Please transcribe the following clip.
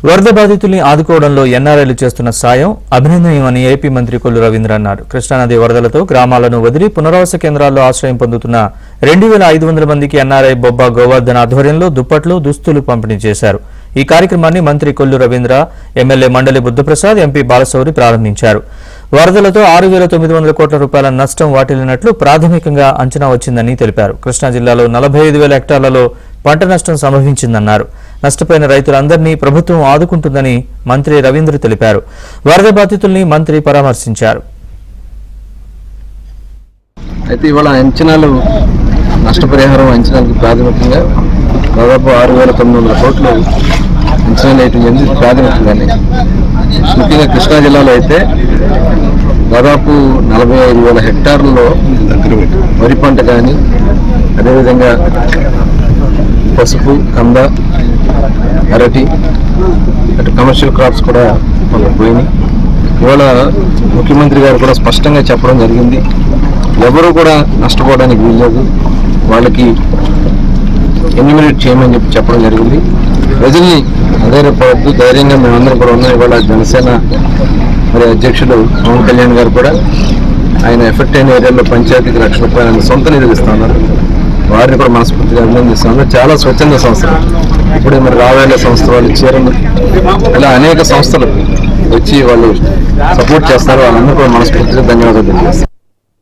వరద బాధితుల్ని ఆదుకోవడంలో ఎన్ఆర్ఐలు చేస్తున్న సాయం అభినందనీయమని ఏపీ మంత్రి కొల్లు రవీంద్ర అన్నారు. కృష్ణానది వరదలతో గ్రామాలను వదిలి పునరావాస కేంద్రాల్లో ఆశ్రయం పొందుతున్న 2500 మందికి ఎన్ఆర్ఐ బొబ్బా గోవర్ధన్ ఆధ్వర్యంలో దుప్పట్లు, దుస్తులు పంపిణీ చేశారు. ఈ కార్యక్రమాన్ని మంత్రి కొల్లు రవీంద్ర, ఎమ్మెల్యే మండలి బుద్ధప్రసాద్, ఎంపీ బాలశౌరి ప్రారంభించారు. వరదలతో 6,900 కోట్ల రూపాయల నష్టం వాటిల్లినట్లు ప్రాథమికంగా అంచనా వచ్చిందని తెలిపారు. కృష్ణా జిల్లాలో 45,000 హెక్టార్లలో పంట నష్టం సంభవించిందన్నారు. నష్టపోయిన రైతులందరినీ ప్రభుత్వం ఆదుకుంటుందని మంత్రి రవీంద్ర తెలిపారు. వరద బాధితుల్ని మంత్రి పరామర్శించారు. అయితే ఇవాళ అంచనాలు, నష్టపరిహారం అంచనాలకు ప్రాథమికంగా దాదాపు 6,900 కోట్లు అంచనా వేయటం జరిగింది. ప్రాథమికంగానే ముఖ్యంగా కృష్ణా జిల్లాలో అయితే దాదాపు 45,000 హెక్టార్లలో వరి పంట కానీ, అదేవిధంగా పసుపు, కంద, అరటి, అటు కమర్షియల్ క్రాప్స్ కూడా మనకు పోయినాయి. ఇవాళ ముఖ్యమంత్రి గారు కూడా స్పష్టంగా చెప్పడం జరిగింది, ఎవరు కూడా నష్టపోవడానికి వీల్లేదు, వాళ్ళకి ఎన్యూమినేట్ చేయమని చెప్పడం జరిగింది. ప్రజల్ని అధైర్యపడద్దు, ధైర్యంగా మేమందరం కూడా ఉన్నాం. ఇవాళ జనసేన మరి అధ్యక్షుడు పవన్ కళ్యాణ్ గారు కూడా ఆయన ఎఫెక్ట్ అయిన ఏరియాలో పంచాయతీకి ₹1,00,000 సొంత నిధులు ఇస్తా ఉన్నారు. వారిని కూడా మనస్ఫూర్తిగా అభినందిస్తున్నారు. చాలా స్వచ్ఛంద సంస్థలు, ఇప్పుడే మరి రావేల సంస్థ వాళ్ళు, చీరలు, ఇలా అనేక సంస్థలు వచ్చి వాళ్ళు సపోర్ట్ చేస్తారు. వాళ్ళందరూ కూడా మనస్ఫూర్తిగా ధన్యవాదాలు తెలియజేస్తారు.